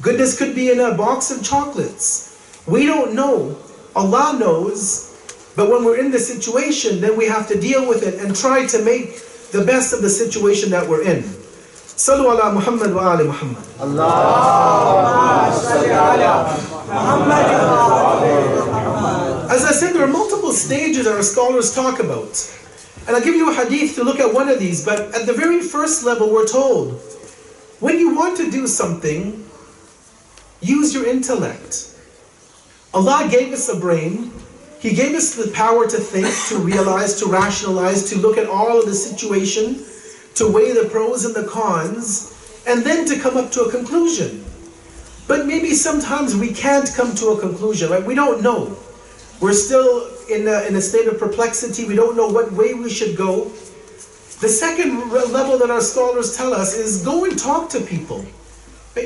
Goodness could be in a box of chocolates. We don't know. Allah knows. But when we're in the situation, then we have to deal with it and try to make the best of the situation that we're in. Sallu ala Muhammad wa ali Muhammad. Allahumma salli ala Muhammad wa ali Muhammad. As I said, there are multiple stages our scholars talk about. And I'll give you a hadith to look at one of these. But at the very first level, we're told, when you want to do something, use your intellect. Allah gave us a brain. He gave us the power to think, to realize, to rationalize, to look at all of the situation, to weigh the pros and the cons, and then to come up to a conclusion. But maybe sometimes we can't come to a conclusion, right? We don't know. We're still in a state of perplexity. We don't know what way we should go. The second level that our scholars tell us is go and talk to people.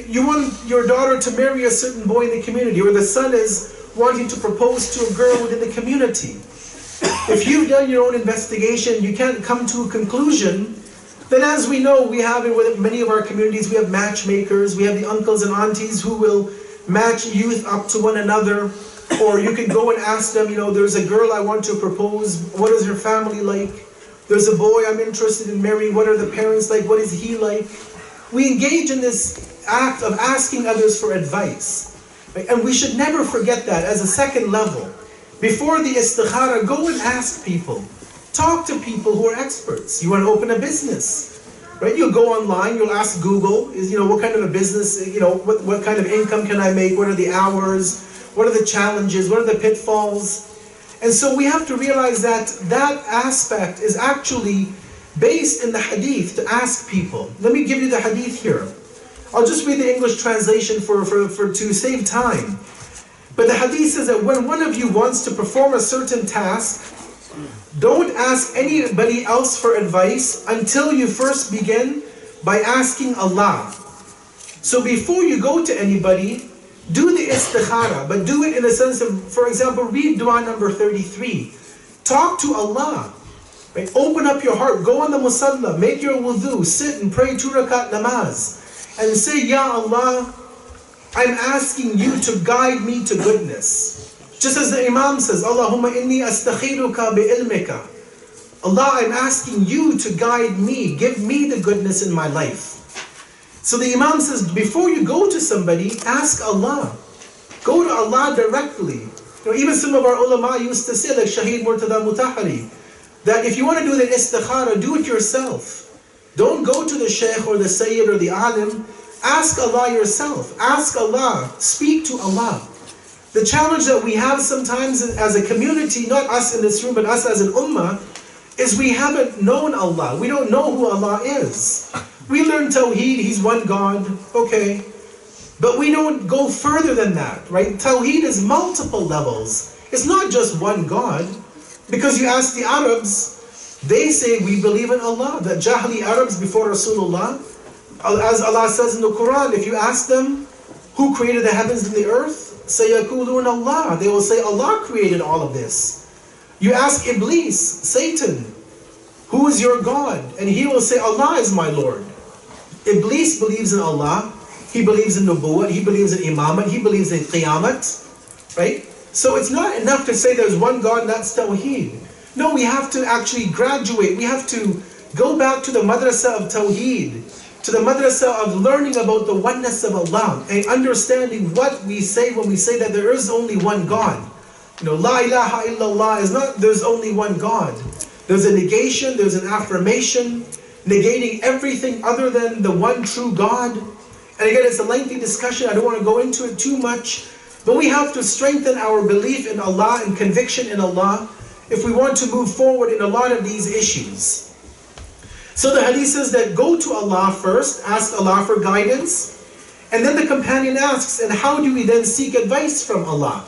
You want your daughter to marry a certain boy in the community, or the son is wanting to propose to a girl within the community. If you've done your own investigation, you can't come to a conclusion, Then as we know, we have it with many of our communities, we have matchmakers, we have the uncles and aunties who will match youth up to one another. Or you can go and ask them, there's a girl I want to propose, what is her family like? There's a boy I'm interested in marrying, what are the parents like, what is he like? We engage in this act of asking others for advice. Right? And we should never forget that as a second level. Before the istikhara, go and ask people. Talk to people who are experts. You want to open a business, right? You'll go online, you'll ask Google, what kind of a business, what kind of income can I make? What are the hours? What are the challenges? What are the pitfalls? And so we have to realize that that aspect is actually based in the hadith to ask people. Let me give you the hadith here. I'll just read the English translation to save time. But the hadith says that when one of you wants to perform a certain task, don't ask anybody else for advice until you first begin by asking Allah. So before you go to anybody, do the istikhara, but do it in the sense of, for example, read dua number 33. Talk to Allah. Right? Open up your heart. Go on the musalla. Make your wudu. Sit and pray 2 rakat namaz. And say, Ya Allah, I'm asking you to guide me to goodness. Just as the Imam says, Allahumma inni astakhiruka bi'ilmika. Allah, I'm asking you to guide me. Give me the goodness in my life. So the Imam says, before you go to somebody, ask Allah. Go to Allah directly. Even some of our ulama used to say, like Shaheed Murtada Mutahari, that if you want to do the istikhara, do it yourself. Don't go to the Sheikh or the Sayyid or the Alim. Ask Allah yourself. Ask Allah. Speak to Allah. The challenge that we have sometimes as a community, not us in this room, but us as an ummah, is we haven't known Allah. We don't know who Allah is. We learn Tawheed, He's one God, okay. But we don't go further than that, right? Tawheed is multiple levels. It's not just one God. Because you ask the Arabs, they say we believe in Allah. The Jahli Arabs before Rasulullah, as Allah says in the Quran, if you ask them, who created the heavens and the earth? Sayakulun Allah. They will say Allah created all of this. You ask Iblis, Satan, who is your God? And he will say, Allah is my Lord. Iblis believes in Allah. He believes in Nubuwwat. He believes in Imamat. He believes in Qiyamat. Right? So it's not enough to say there's one God and that's Tawheed. No, we have to actually graduate. We have to go back to the madrasa of Tawheed, to the madrasa of learning about the oneness of Allah and understanding what we say when we say that there is only one God. La ilaha illallah is not there's only one God. There's a negation, there's an affirmation, negating everything other than the one true God. And again, it's a lengthy discussion. I don't want to go into it too much. But we have to strengthen our belief in Allah and conviction in Allah if we want to move forward in a lot of these issues. So the hadith says that go to Allah first, ask Allah for guidance. And then the companion asks, and how do we then seek advice from Allah?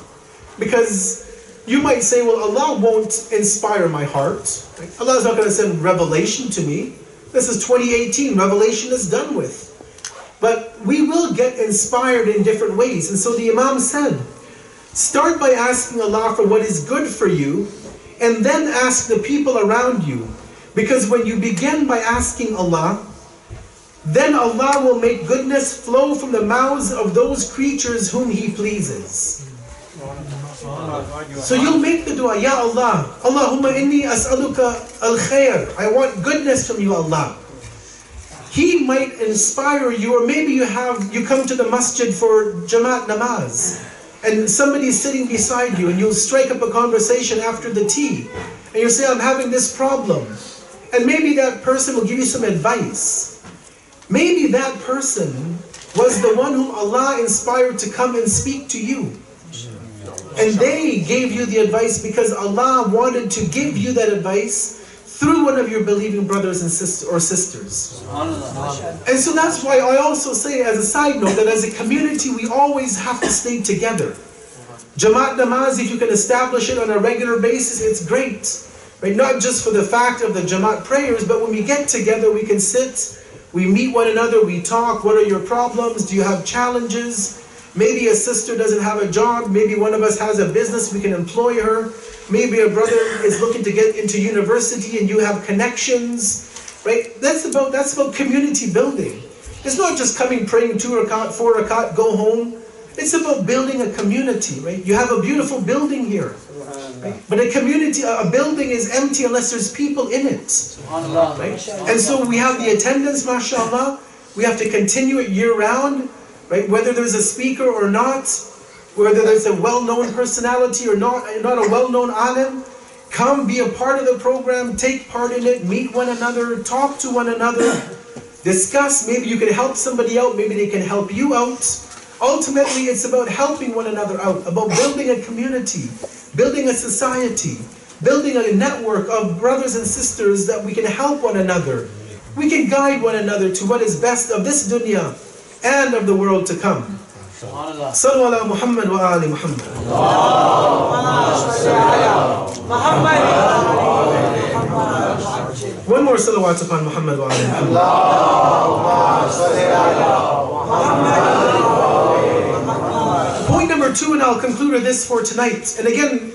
Because you might say, well, Allah won't inspire my heart. Allah is not going to send revelation to me. This is 2018. Revelation is done with. But we will get inspired in different ways. And so the Imam said, start by asking Allah for what is good for you, and then ask the people around you. Because when you begin by asking Allah, then Allah will make goodness flow from the mouths of those creatures whom He pleases. So you'll make the dua, Ya Allah, Allahumma inni as'aluka al-khair. I want goodness from you, Allah. He might inspire you, or maybe you come to the masjid for Jamaat namaz, and somebody's sitting beside you, and you'll strike up a conversation after the tea, and you'll say, I'm having this problem. And maybe that person will give you some advice. Maybe that person was the one whom Allah inspired to come and speak to you. And they gave you the advice because Allah wanted to give you that advice through one of your believing brothers and sisters. And so that's why I also say as a side note that as a community we always have to stay together. Jamaat namaz, if you can establish it on a regular basis, it's great. Right? Not just for the fact of the Jamaat prayers, but when we get together we can sit, we meet one another, we talk, what are your problems, do you have challenges? Maybe a sister doesn't have a job, maybe one of us has a business, we can employ her. Maybe a brother is looking to get into university and you have connections. right? That's about community building. It's not just coming, praying 2 rakat, 4 rakat, go home. It's about building a community, right? You have a beautiful building here, right? But a community, a building is empty unless there's people in it, right? And so we have the attendance, mashallah. We have to continue it year round, right? Whether there's a speaker or not, whether there's a well-known personality or not a well-known alim, come be a part of the program, take part in it, meet one another, talk to one another, discuss. Maybe you can help somebody out, maybe they can help you out. Ultimately, it's about helping one another out, about building a community, building a society, building a network of brothers and sisters that we can help one another. We can guide one another to what is best of this dunya and of the world to come. Sallu ala Muhammad wa ali Muhammad. One more salawat upon Muhammad wa ali Muhammad. Point number 2, and I'll conclude with this for tonight. And again,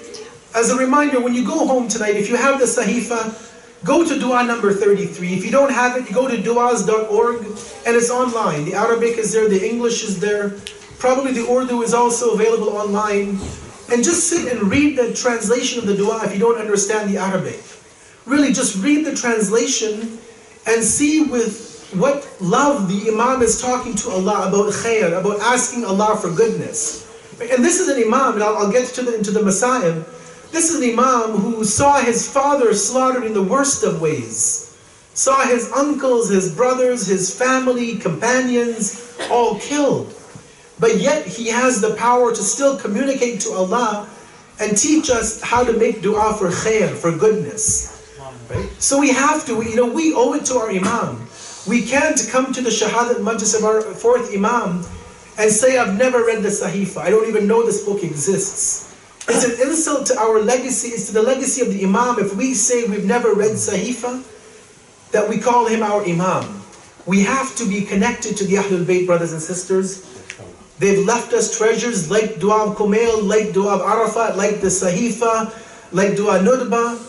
as a reminder, when you go home tonight, if you have the sahifa, go to dua number 33. If you don't have it, you go to duas.org, and it's online. The Arabic is there, the English is there. Probably the Urdu is also available online. And just sit and read the translation of the dua if you don't understand the Arabic. Really, just read the translation and see with what love the Imam is talking to Allah about khair, about asking Allah for goodness. And this is an Imam, and I'll get into the Masa'ib. This is an Imam who saw his father slaughtered in the worst of ways. Saw his uncles, his brothers, his family, companions, all killed. But yet he has the power to still communicate to Allah and teach us how to make dua for khair, for goodness. Right? So we have to, we owe it to our Imam. We can't come to the Shahadat Majlis of our 4th Imam and say, I've never read the Sahifa. I don't even know this book exists. It's an insult to our legacy. It's to the legacy of the Imam if we say we've never read Sahifa, that we call him our Imam. We have to be connected to the Ahlul Bayt, brothers and sisters. They've left us treasures like Dua of Kumail, like Dua of Arafat, like the Sahifa, like Dua Nudba.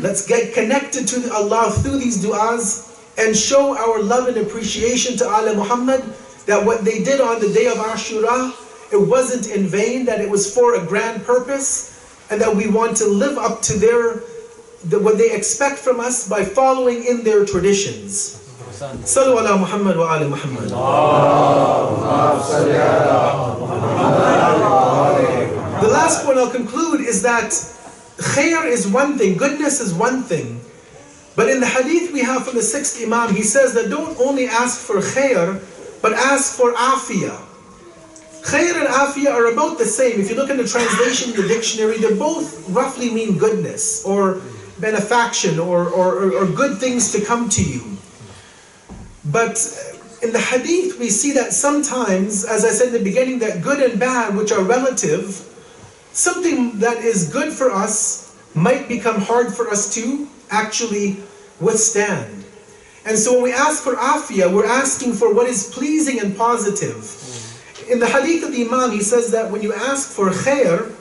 Let's get connected to Allah through these du'as and show our love and appreciation to Ala Muhammad, that what they did on the day of Ashura, it wasn't in vain, that it was for a grand purpose, and that we want to live up to what they expect from us by following in their traditions. Sallu ala Muhammad wa ali Muhammad. The last point I'll conclude is that khair is one thing, goodness is one thing. But in the hadith we have from the 6th Imam, he says that don't only ask for khair, but ask for afiyah. Khair and afiyah are about the same. If you look in the translation in the dictionary, they both roughly mean goodness, or benefaction, or good things to come to you. But in the hadith we see that sometimes, as I said in the beginning, that good and bad, which are relative, something that is good for us might become hard for us to actually withstand. And so when we ask for afiyah, we're asking for what is pleasing and positive. In the hadith of the Imam, he says that when you ask for khair,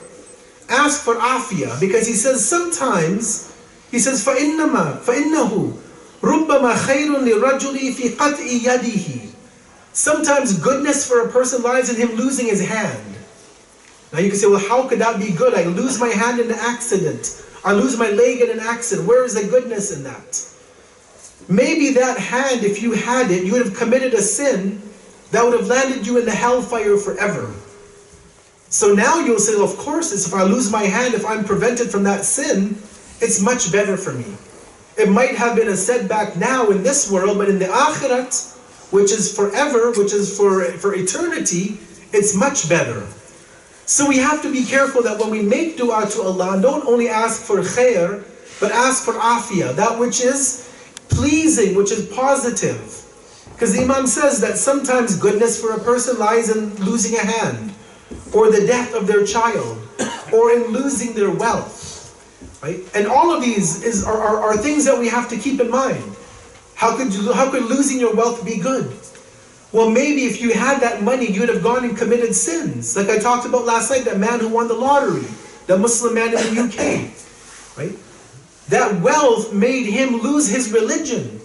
ask for afiyah, because he says sometimes, he says, فَإِنَّهُ رُبَّمَا خَيْرٌ لِرَجُلِ فِي قَطْعِ يَدِهِ. Sometimes goodness for a person lies in him losing his hand. Now you can say, well, how could that be good? I lose my hand in an accident. I lose my leg in an accident. Where is the goodness in that? Maybe that hand, if you had it, you would have committed a sin that would have landed you in the hellfire forever. So now you'll say, well, of course, if I lose my hand, if I'm prevented from that sin, it's much better for me. It might have been a setback now in this world, but in the akhirat, which is forever, which is for eternity, it's much better. So we have to be careful that when we make dua to Allah, don't only ask for khair, but ask for afiyah, that which is pleasing, which is positive. Because the Imam says that sometimes goodness for a person lies in losing a hand, or the death of their child, or in losing their wealth. Right? And all of these are things that we have to keep in mind. How could losing your wealth be good? Well, maybe if you had that money, you would have gone and committed sins. Like I talked about last night, that man who won the lottery, the Muslim man in the UK. Right? That wealth made him lose his religion.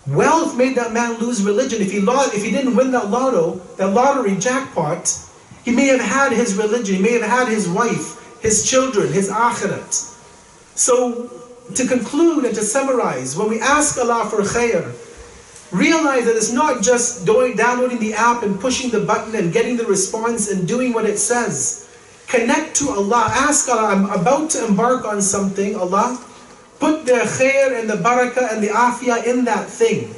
Wealth made that man lose religion. If he didn't win that lottery jackpot, he may have had his religion, he may have had his wife, his children, his akhirat. So, to conclude and to summarize, when we ask Allah for khair, realize that it's not just downloading the app and pushing the button and getting the response and doing what it says. Connect to Allah. Ask Allah, I'm about to embark on something, Allah. Put the khair and the barakah and the afiyah in that thing.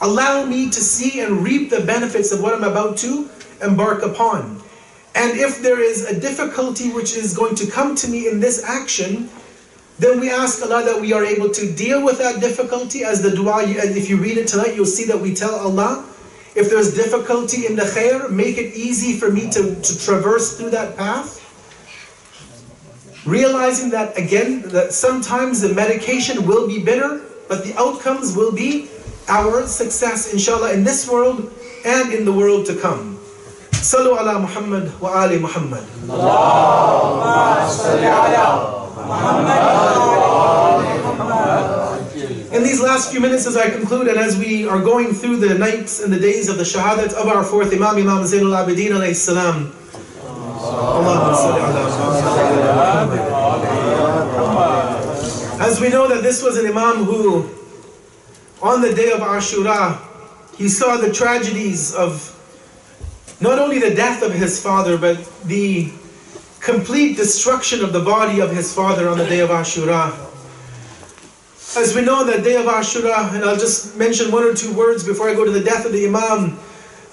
Allow me to see and reap the benefits of what I'm about to embark upon. And if there is a difficulty which is going to come to me in this action, then we ask Allah that we are able to deal with that difficulty. As the dua, if you read it tonight, you'll see that we tell Allah, if there's difficulty in the khair, make it easy for me to traverse through that path. Realizing that, again, that sometimes the medication will be bitter, but the outcomes will be our success, inshallah, in this world and in the world to come. Sallu ala Muhammad wa ali Muhammad. Allahumma salli ala Muhammad. In these last few minutes as I conclude and as we are going through the nights and the days of the shahadat of our fourth Imam, Imam Zainul Abidin alayhi salam, Allahumma salli ala Muhammad. As we know that this was an Imam who, on the day of Ashura, he saw the tragedies of not only the death of his father, but the complete destruction of the body of his father on the day of Ashura. As we know, that day of Ashura, and I'll just mention one or two words before I go to the death of the Imam,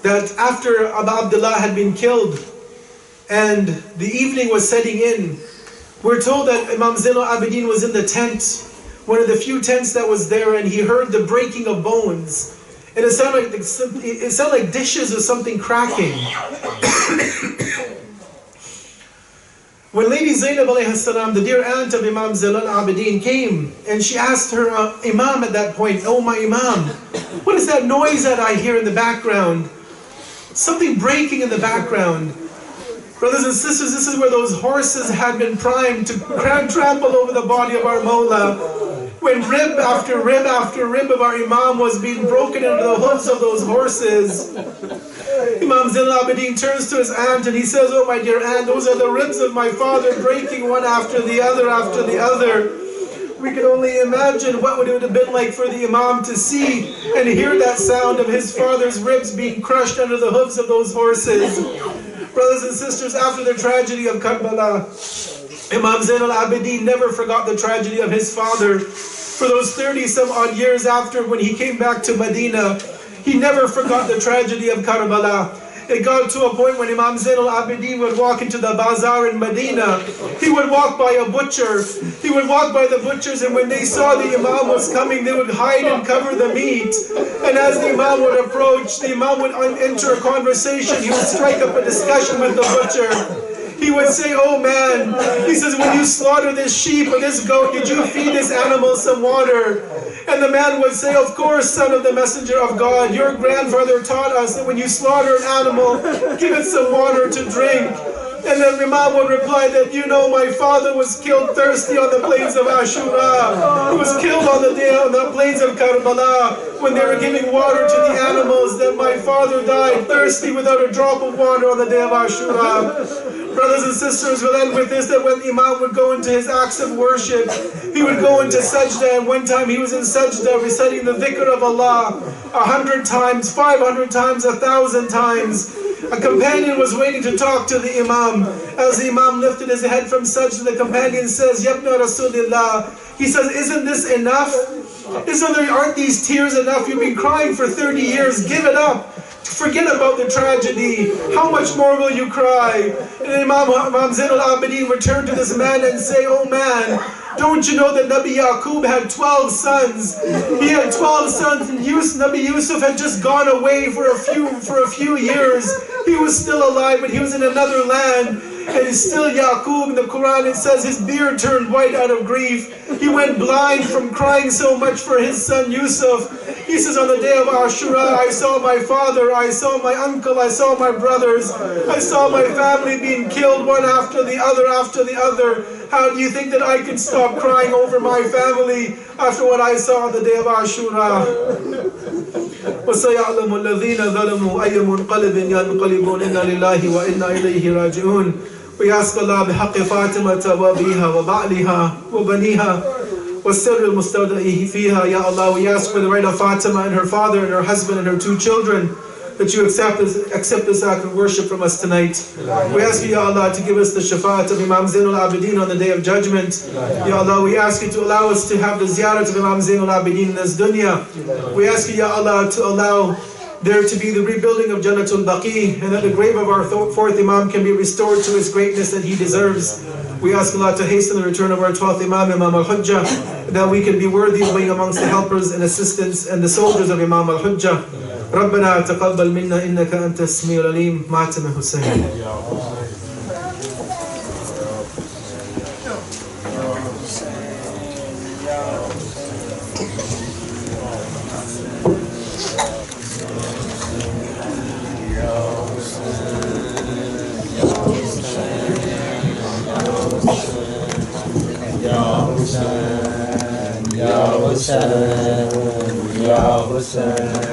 that after Abu Abdullah had been killed and the evening was setting in, we're told that Imam Zainul Abidin was in the tent, one of the few tents that was there, and he heard the breaking of bones. And it sounded like dishes or something cracking. When Lady Zainab alayhi salam, the dear aunt of Imam Zainul Abidin, came, and she asked her Imam at that point, "Oh my Imam, what is that noise that I hear in the background? Something breaking in the background." Brothers and sisters, this is where those horses had been primed to trample over the body of our Mawla. When rib after rib after rib of our Imam was being broken into the hooves of those horses, Imam Zainul Abidin turns to his aunt and he says, "Oh my dear aunt, those are the ribs of my father breaking one after the other after the other." We can only imagine what would it have been like for the Imam to see and hear that sound of his father's ribs being crushed under the hooves of those horses. Brothers and sisters, after the tragedy of Karbala, Imam Zainul Abidin never forgot the tragedy of his father. For those 30 some odd years after, when he came back to Medina, he never forgot the tragedy of Karbala. It got to a point when Imam Zainul Abidin would walk into the bazaar in Medina. He would walk by a butcher. He would walk by the butchers, and when they saw the Imam was coming, they would hide and cover the meat. And as the Imam would approach, the Imam would enter a conversation. He would strike up a discussion with the butcher. He would say, "Oh man," he says, "when you slaughter this sheep or this goat, did you feed this animal some water?" And the man would say, "Of course, son of the messenger of God, your grandfather taught us that when you slaughter an animal, give it some water to drink." And then Imam would reply that, "You know, my father was killed thirsty on the plains of Ashura. He was killed on the day on the plains of Karbala when they were giving water to the animals, that my father died thirsty without a drop of water on the day of Ashura." Brothers and sisters, we'll end with this, that when the Imam would go into his acts of worship, he would go into sajda, and one time he was in sajda reciting the dhikr of Allah 100 times, 500 times, 1,000 times. A companion was waiting to talk to the Imam. As the Imam lifted his head from sajda, the companion says, "Yabna Rasulillah," he says, "Isn't this enough? Aren't these tears enough? You've been crying for 30 years, give it up. Forget about the tragedy. How much more will you cry?" And Imam Zainul Abidin would turn to this man and say, "Oh man, don't you know that Nabi Yaqub had 12 sons? He had 12 sons, and Nabi Yusuf had just gone away for a few years. He was still alive, but he was in another land. And it's still Yaqub. In the Quran it says his beard turned white out of grief. He went blind from crying so much for his son Yusuf." He says, "On the day of Ashura, I saw my father, I saw my uncle, I saw my brothers, I saw my family being killed one after the other after the other. How do you think that I can stop crying over my family after what I saw on the day of Ashura?" وسيعلم الذين ظلموا أي منقلب ينقلبون إنا لله وإنا إليه راجعون. We ask Allah بحق فاطمة وأبيها وبعلها وبنيها والسر المستودع فيها. Ya Allah, we ask for the right of Fatima and her father and her husband and her 2 children, that you accept this act of worship from us tonight. We ask you, Ya Allah, to give us the shafa'at of Imam Zainul Abidin on the Day of Judgment. Ya Allah, we ask you to allow us to have the ziyarat of Imam Zainul Abidin in this dunya. We ask you, Ya Allah, to allow there to be the rebuilding of Jannatul Baqi, and that the grave of our 4th Imam can be restored to his greatness that he deserves. We ask Allah to hasten the return of our 12th Imam, Imam al-Hujjah, that we can be worthy of being amongst the helpers and assistants and the soldiers of Imam al-Hujjah. ربنا تقبل منا إنك أنت السميع العليم. ماتم حسين. Ya Hussein, Ya Hussein.